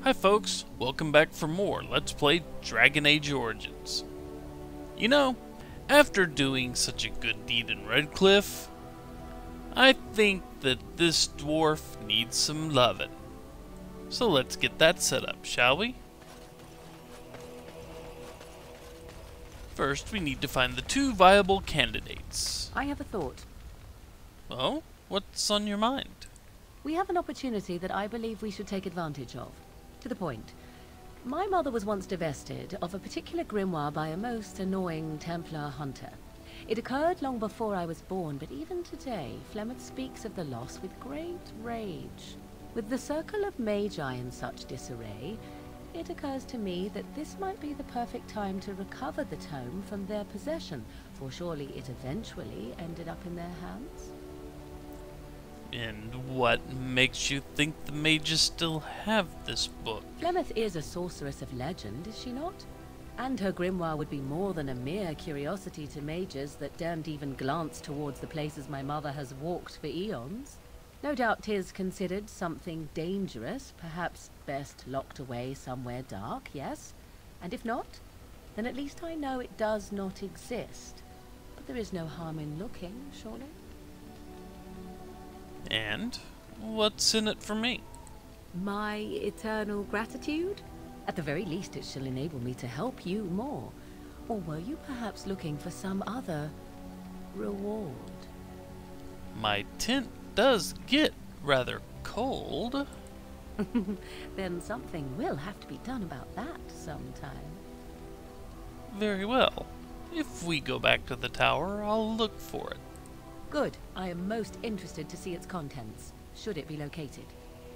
Hi folks, welcome back for more Let's Play Dragon Age Origins. You know, after doing such a good deed in Redcliffe, I think that this dwarf needs some lovin'. So let's get that set up, shall we? First, we need to find the two viable candidates. I have a thought. Oh? What's on your mind? We have an opportunity that I believe we should take advantage of. To the point. My mother was once divested of a particular grimoire by a most annoying Templar hunter. It occurred long before I was born, but even today, Flemeth speaks of the loss with great rage. With the circle of magi in such disarray, it occurs to me that this might be the perfect time to recover the tome from their possession, for surely it eventually ended up in their hands. And what makes you think the mages still have this book? Flemeth is a sorceress of legend, is she not? And her grimoire would be more than a mere curiosity to mages that daren't even glance towards the places my mother has walked for eons. No doubt 'tis considered something dangerous, perhaps best locked away somewhere dark, yes? And if not, then at least I know it does not exist. But there is no harm in looking, surely? And what's in it for me? My eternal gratitude? At the very least, it shall enable me to help you more. Or were you perhaps looking for some other reward? My tent does get rather cold. Then something will have to be done about that sometime. Very well. If we go back to the tower, I'll look for it. Good. I am most interested to see its contents, should it be located.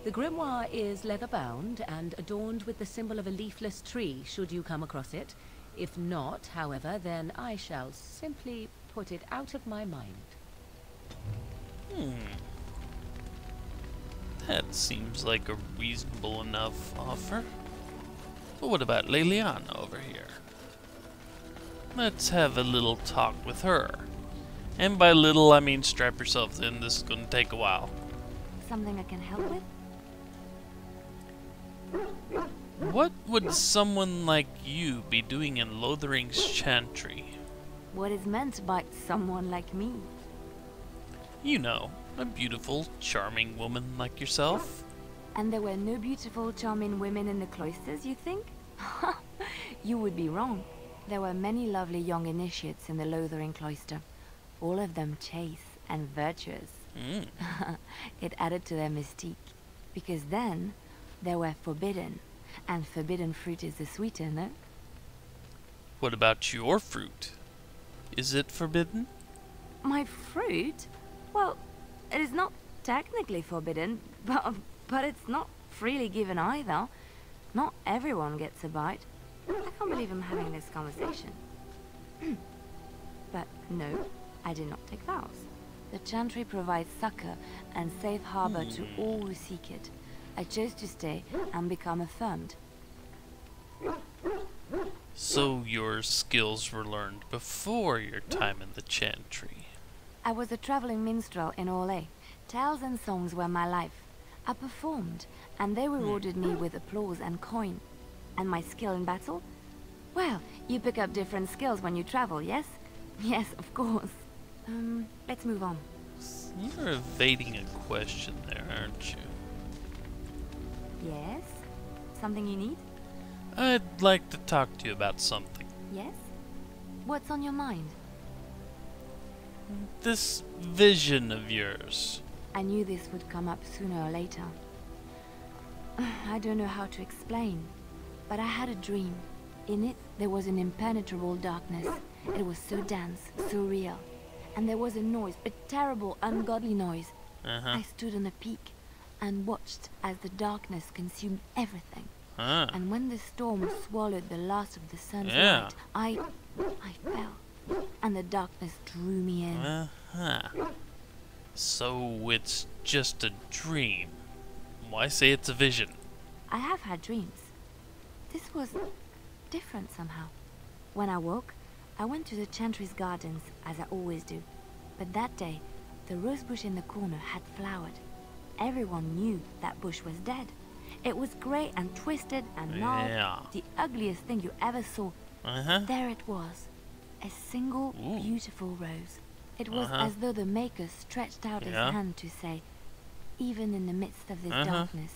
The grimoire is leather-bound and adorned with the symbol of a leafless tree, should you come across it. If not, however, then I shall simply put it out of my mind. That seems like a reasonable enough offer. But what about Leliana over here? Let's have a little talk with her. And by little, I mean strap yourselves in. This is going to take a while. Something I can help with? What would someone like you be doing in Lothering's Chantry? What is meant by someone like me? You know, a beautiful, charming woman like yourself. And there were no beautiful, charming women in the cloisters, you think? You would be wrong. There were many lovely young initiates in the Lothering cloister. All of them chaste and virtuous. It added to their mystique. Because then, they were forbidden. And forbidden fruit is the sweeter, no? What about your fruit? Is it forbidden? My fruit? Well, it is not technically forbidden, but it's not freely given either. Not everyone gets a bite. I can't believe I'm having this conversation. But no, I did not take vows. The Chantry provides succor and safe harbor to all who seek it. I chose to stay and become affirmed. So your skills were learned before your time in the Chantry. I was a traveling minstrel in Orlais. Tales and songs were my life. I performed, and they rewarded me with applause and coin. And my skill in battle? Well, you pick up different skills when you travel, yes? Yes, of course. Let's move on. You're evading a question there, aren't you? Yes? Something you need? I'd like to talk to you about something. Yes? What's on your mind? This vision of yours. I knew this would come up sooner or later. I don't know how to explain, but I had a dream. In it, there was an impenetrable darkness. It was so dense, so real. And there was a noise, a terrible, ungodly noise. I stood on a peak and watched as the darkness consumed everything. And when the storm swallowed the last of the sun's light, I fell. And the darkness drew me in. So it's just a dream. Why say it's a vision? I have had dreams. This was different somehow. When I woke, I went to the Chantry's gardens, as I always do. But that day, the rose bush in the corner had flowered. Everyone knew that bush was dead. It was grey and twisted and gnarled, Yeah. the ugliest thing you ever saw. Uh-huh. There it was, a single Ooh. beautiful rose. It was Uh-huh. as though the maker stretched out his Yeah. hand to say, even in the midst of this Uh-huh. darkness,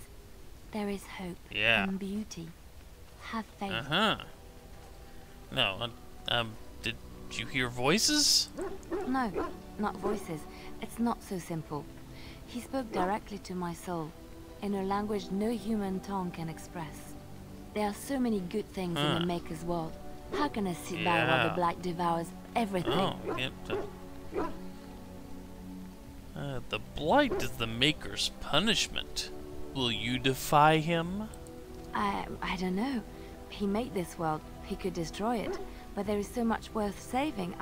there is hope Yeah. and beauty. Have faith. Uh-huh. No, did you hear voices? No, not voices. It's not so simple. He spoke directly to my soul, in a language no human tongue can express. There are so many good things in the Maker's world. How can I sit by while Yeah. the Blight devours everything? Oh, yep. The Blight is the Maker's punishment. Will you defy him? I don't know. He made this world. He could destroy it. But there is so much worth saving.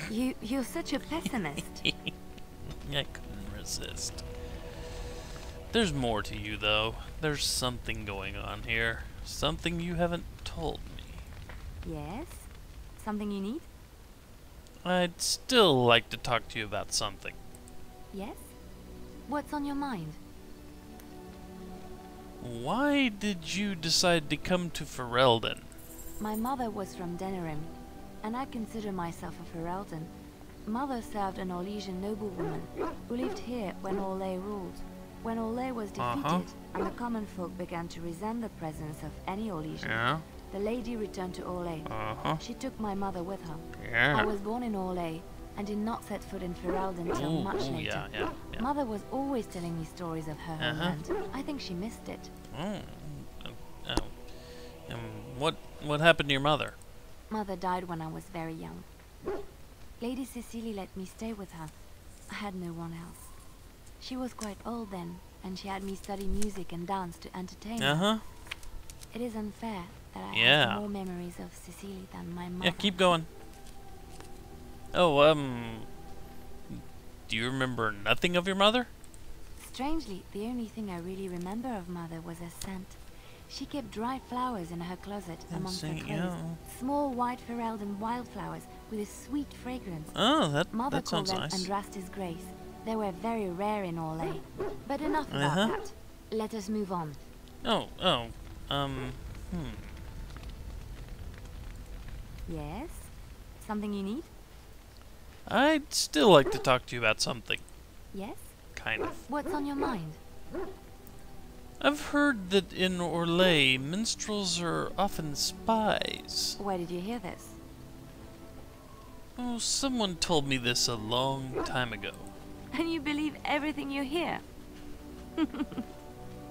You're such a pessimist. I couldn't resist. There's more to you, though. There's something going on here. Something you haven't told me. Yes? Something you need? I'd still like to talk to you about something. Yes? What's on your mind? Why did you decide to come to Ferelden? My mother was from Denerim, and I consider myself a Ferelden. Mother served an Orlesian noblewoman who lived here when Orlais ruled. When Orlais was defeated, and the common folk began to resent the presence of any Orlesian, Yeah? the lady returned to Orlais. Uh-huh. She took my mother with her. Yeah. I was born in Orlais, and did not set foot in Ferelden till much later. Yeah. Mother was always telling me stories of her homeland. I think she missed it. What happened to your mother? Mother died when I was very young. Lady Cecily let me stay with her. I had no one else. She was quite old then, and she had me study music and dance to entertain her. Uh-huh. It is unfair that I Yeah. have more memories of Cecily than my mother. Yeah, keep going. Oh, do you remember nothing of your mother? Strangely, the only thing I really remember of Mother was her scent. She kept dried flowers in her closet amongst her clothes. Yeah. Small white Ferelden wildflowers with a sweet fragrance. Oh, Mother that called sounds them nice. Andrastis Grace. They were very rare in Orlais. But enough about that. Let us move on. Yes? Something you need? I'd still like to talk to you about something. Yes? Kind of. What's on your mind? I've heard that in Orlais, minstrels are often spies. Where did you hear this? Oh, someone told me this a long time ago. And you believe everything you hear?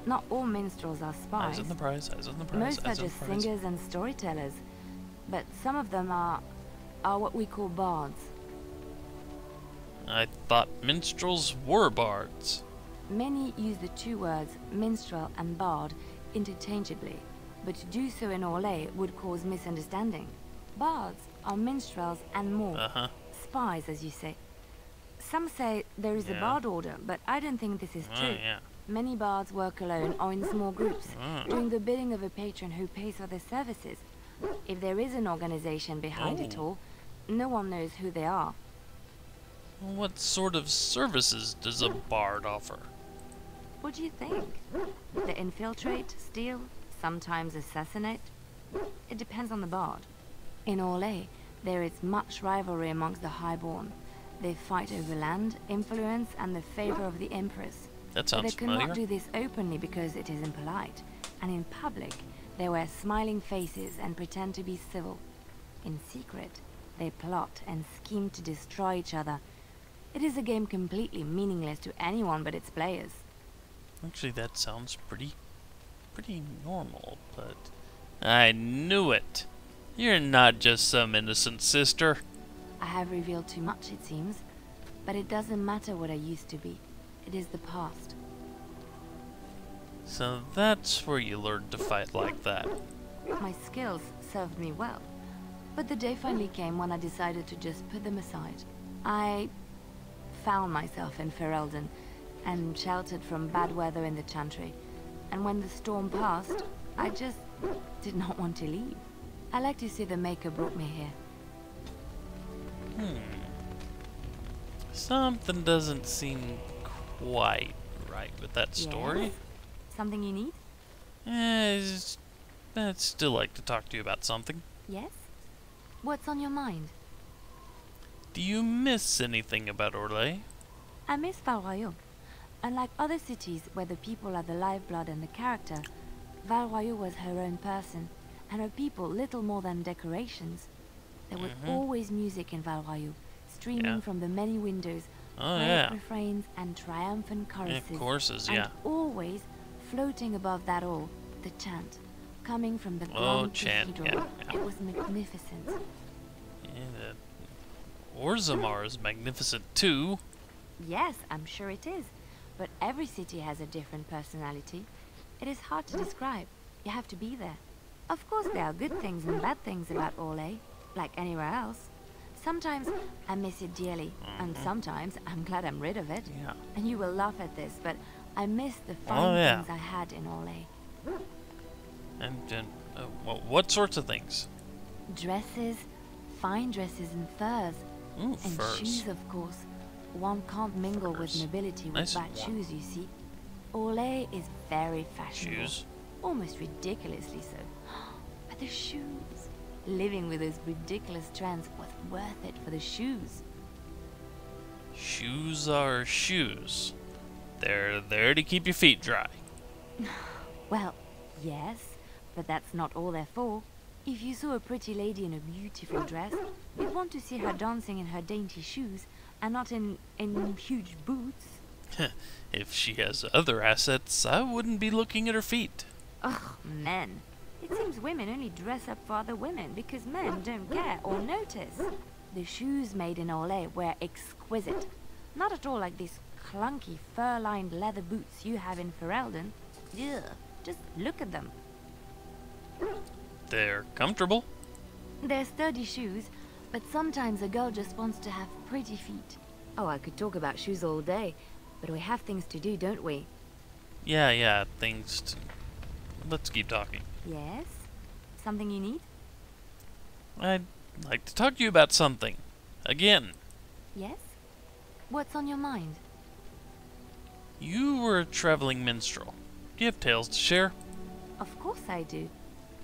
Not all minstrels are spies. Eyes on the prize, eyes on the prize, Most are eyes on the just prize. singers and storytellers. But some of them are what we call bards. I thought minstrels were bards. Many use the two words minstrel and bard interchangeably, but to do so in Orlais would cause misunderstanding. Bards are minstrels and more. Uh-huh. Spies, as you say. Some say there is a Yeah. bard order, but I don't think this is Oh, true. yeah. Many bards work alone or in small groups, Ah. doing the bidding of a patron who pays for their services. If there is an organization behind it Oh. all, no one knows who they are. What sort of services does a bard offer? What do you think? They infiltrate, steal, sometimes assassinate? It depends on the bard. In Orlais, there is much rivalry amongst the highborn. They fight over land, influence, and the favor of the Empress. That But sounds they cannot familiar. do this openly because it is impolite, and in public, they wear smiling faces and pretend to be civil. In secret, they plot and scheme to destroy each other. It is a game completely meaningless to anyone but its players. Actually, that sounds pretty normal, but... I knew it! You're not just some innocent sister. I have revealed too much, it seems, but it doesn't matter what I used to be. It is the past. So that's where you learned to fight like that. My skills served me well, but the day finally came when I decided to just put them aside. I found myself in Ferelden and sheltered from bad weather in the Chantry, and when the storm passed, I just did not want to leave. I like to say the Maker brought me here. Something doesn't seem quite right with that story. Yes? Something you need? I'd still like to talk to you about something. Yes? What's on your mind? Do you miss anything about Orlais? I miss Val Royeaux. Unlike other cities where the people are the lifeblood and the character, Val Royeaux was her own person, and her people little more than decorations. There was always music in Val Royeaux, streaming from the many windows, refrains and triumphant choruses. Yeah, choruses, and always floating above that all, the chant, coming from the grand cathedral. It was magnificent. Yeah, Orzammar is magnificent too. Yes, I'm sure it is. But every city has a different personality. It is hard to describe. You have to be there. Of course there are good things and bad things about Orlais, like anywhere else. Sometimes I miss it dearly, and sometimes I'm glad I'm rid of it. Yeah. And you will laugh at this, but I miss the fine things I had in Orlais. And what sorts of things? Dresses, fine dresses and furs. Ooh, and furs. Shoes, of course. One can't mingle with nobility with bad shoes, you see. Orlais is very fashionable. Shoes? Almost ridiculously so. But the shoes. Living with those ridiculous trends was worth it for the shoes. Shoes are shoes. They're there to keep your feet dry. Well, yes, but that's not all they're for. If you saw a pretty lady in a beautiful dress, you'd want to see her dancing in her dainty shoes and not in huge boots. If she has other assets, I wouldn't be looking at her feet. Ugh, men. It seems women only dress up for other women because men don't care or notice. The shoes made in Orlais were exquisite. Not at all like these clunky fur-lined leather boots you have in Ferelden. Ugh, just look at them. They're comfortable. They're sturdy shoes, but sometimes a girl just wants to have pretty feet. Oh, I could talk about shoes all day, but we have things to do, don't we? Yeah, things to... Let's keep talking. Yes? Something you need? I'd like to talk to you about something. Again. Yes? What's on your mind? You were a traveling minstrel. Do you have tales to share? Of course I do.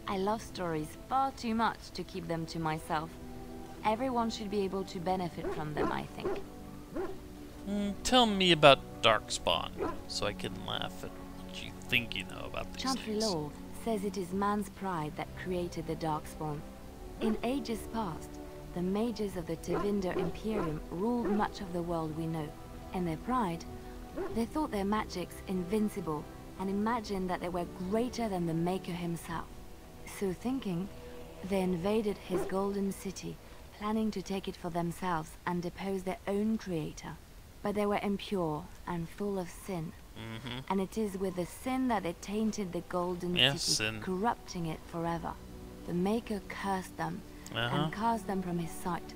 I love stories far too much to keep them to myself. Everyone should be able to benefit from them, I think. Tell me about Darkspawn, so I can laugh at what you think you know about these Chantry things. Law says it is man's pride that created the Darkspawn. In ages past, the mages of the Tevinder Imperium ruled much of the world we know. In their pride, they thought their magics invincible and imagined that they were greater than the Maker himself. So thinking, they invaded his golden city, planning to take it for themselves and depose their own creator. But they were impure and full of sin. And it is with the sin that they tainted the golden city, sin. corrupting it forever. The Maker cursed them and cast them from his sight.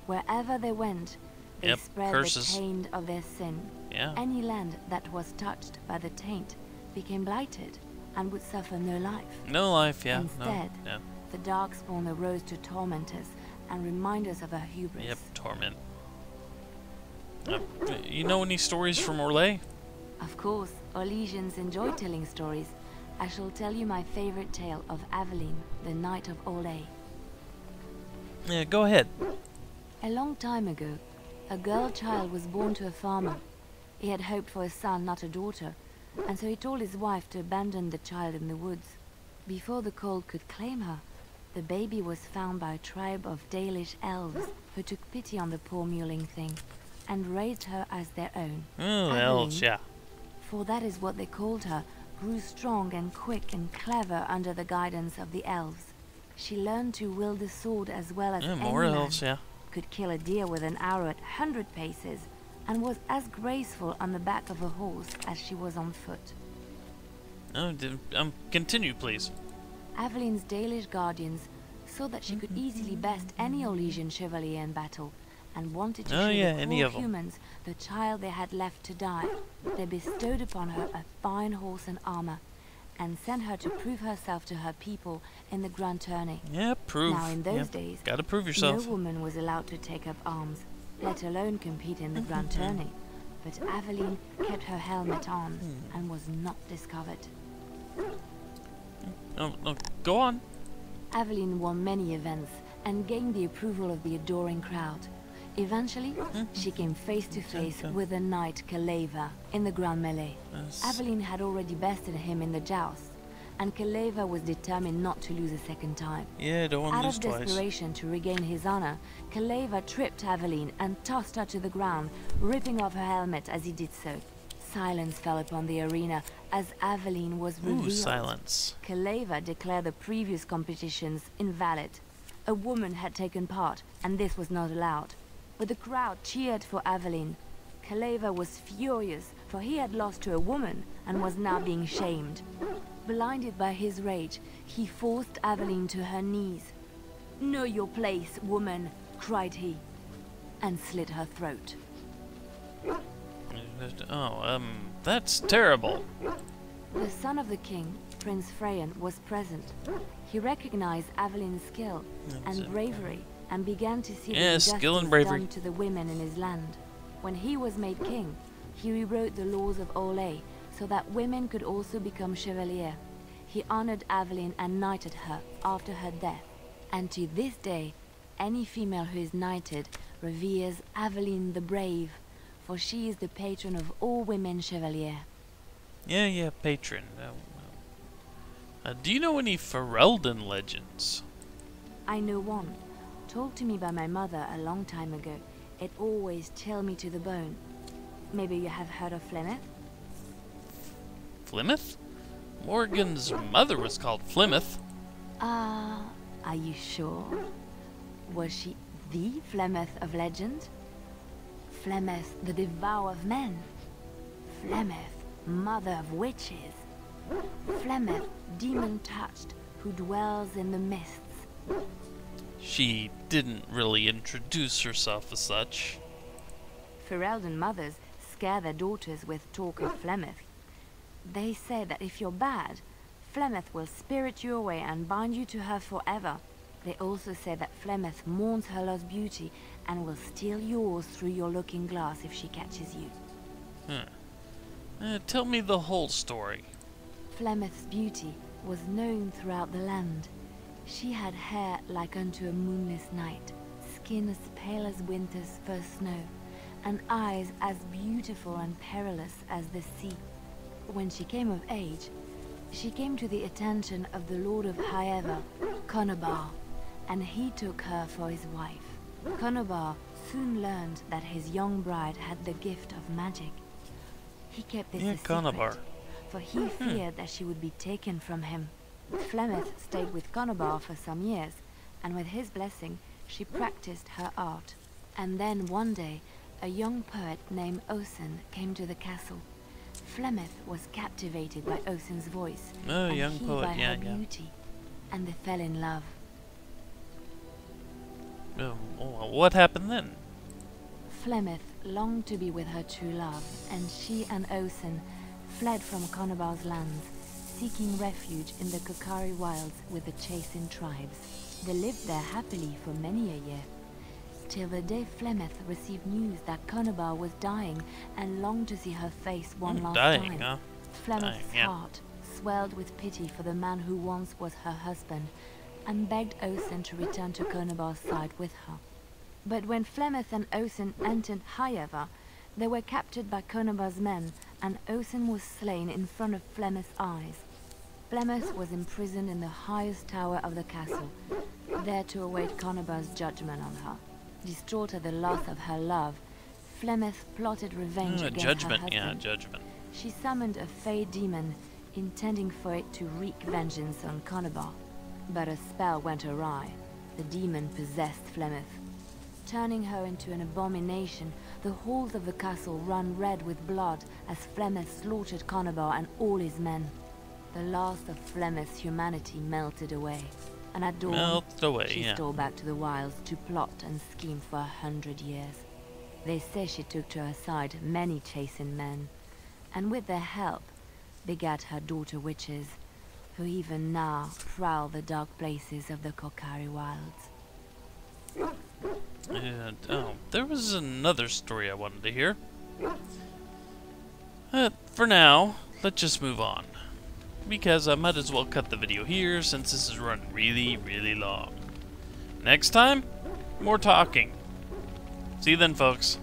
Wherever they went, they spread curses. the taint of their sin. Any land that was touched by the taint became blighted and would suffer no life. No life, yeah. Instead, the Darkspawn arose to torment us and remind us of our hubris. Yep, torment. You know any stories from Orlais? Of course, Orlesians enjoy telling stories. I shall tell you my favorite tale of Aveline, the Knight of Orlais. Yeah, go ahead. A long time ago, a girl child was born to a farmer. He had hoped for a son, not a daughter, and so he told his wife to abandon the child in the woods. Before the cold could claim her, the baby was found by a tribe of Dalish elves who took pity on the poor mewling thing and raised her as their own. Oh, Aveline, elves, yeah. for that is what they called her, grew strong and quick and clever under the guidance of the elves. She learned to wield the sword as well as any more man, elves, yeah. could kill a deer with an arrow at 100 paces, and was as graceful on the back of a horse as she was on foot. Oh, continue, please. Aveline's Dalish guardians saw that she could easily best any Orlesian chevalier in battle, and wanted to show the poor humans the child they had left to die. They bestowed upon her a fine horse and armor, and sent her to prove herself to her people in the grand tourney. Yeah, prove. Now in those days, gotta prove yourself. no woman was allowed to take up arms, let alone compete in the grand tourney. But Aveline kept her helmet on and was not discovered. No, no, go on. Aveline won many events and gained the approval of the adoring crowd. Eventually, she came face to face with the knight Kaleva in the Grand Melee. Yes. Aveline had already bested him in the joust, and Kaleva was determined not to lose a second time. Yeah, don't want Out to of lose twice. desperation to regain his honor, Kaleva tripped Aveline and tossed her to the ground, ripping off her helmet as he did so. Silence fell upon the arena as Aveline was revealed. Ooh, silence. Kaleva declared the previous competitions invalid. A woman had taken part, and this was not allowed. But the crowd cheered for Aveline. Kaleva was furious, for he had lost to a woman and was now being shamed. Blinded by his rage, he forced Aveline to her knees. "Know your place, woman," cried he, and slit her throat. Oh, that's terrible. The son of the king, Prince Freyan, was present. He recognized Aveline's skill and bravery and began to see the injustice skill and bravery done to the women in his land. When he was made king, he rewrote the laws of Olay so that women could also become chevalier. He honored Aveline and knighted her after her death. And to this day, any female who is knighted reveres Aveline the Brave, for she is the patron of all women chevalier. Yeah, patron. Do you know any Ferelden legends? I know one, told to me by my mother a long time ago. It always chilled me to the bone. Maybe you have heard of Flemeth? Flemeth? Morgan's mother was called Flemeth. Are you sure? Was she the Flemeth of legend? Flemeth, the devourer of men? Flemeth, mother of witches? Flemeth, demon-touched, who dwells in the mists? She didn't really introduce herself as such. Ferelden mothers scare their daughters with talk of Flemeth. They say that if you're bad, Flemeth will spirit you away and bind you to her forever. They also say that Flemeth mourns her lost beauty and will steal yours through your looking glass if she catches you. Tell me the whole story. Flemeth's beauty was known throughout the land. She had hair like unto a moonless night, skin as pale as winter's first snow, and eyes as beautiful and perilous as the sea. When she came of age, she came to the attention of the Lord of Highever, Conobar, and he took her for his wife. Conobar soon learned that his young bride had the gift of magic. He kept this a secret, for he feared that she would be taken from him. Flemeth stayed with Conobar for some years, and with his blessing, she practiced her art. And then one day, a young poet named Osen came to the castle. Flemeth was captivated by Osen's voice, and young he poet, by her beauty, and they fell in love. What happened then? Flemeth longed to be with her true love, and she and Osen fled from Conobar's lands, seeking refuge in the Kokari wilds with the Chasing tribes. They lived there happily for many a year, till the day Flemeth received news that Conobar was dying and longed to see her face one last time. Huh? Flemeth's heart swelled with pity for the man who once was her husband, and begged Osen to return to Conobar's side with her. But when Flemeth and Osen entered Highever, they were captured by Conobar's men, and Osen was slain in front of Flemeth's eyes. Flemeth was imprisoned in the highest tower of the castle, there to await Conobar's judgment on her. Distraught at the loss of her love, Flemeth plotted revenge against her husband. Judgment. She summoned a fey demon, intending for it to wreak vengeance on Conobar. But a spell went awry. The demon possessed Flemeth. Turning her into an abomination, the halls of the castle ran red with blood as Flemeth slaughtered Conobar and all his men. The last of Flemeth's humanity melted away, and at dawn, she stole back to the wilds to plot and scheme for 100 years. They say she took to her side many Chasing men, and with their help, begat her daughter witches, who even now prowl the dark places of the Kokari wilds. And, there was another story I wanted to hear. For now, let's just move on. because I might as well cut the video here since this is running really, really long. Next time, more talking. See you then, folks.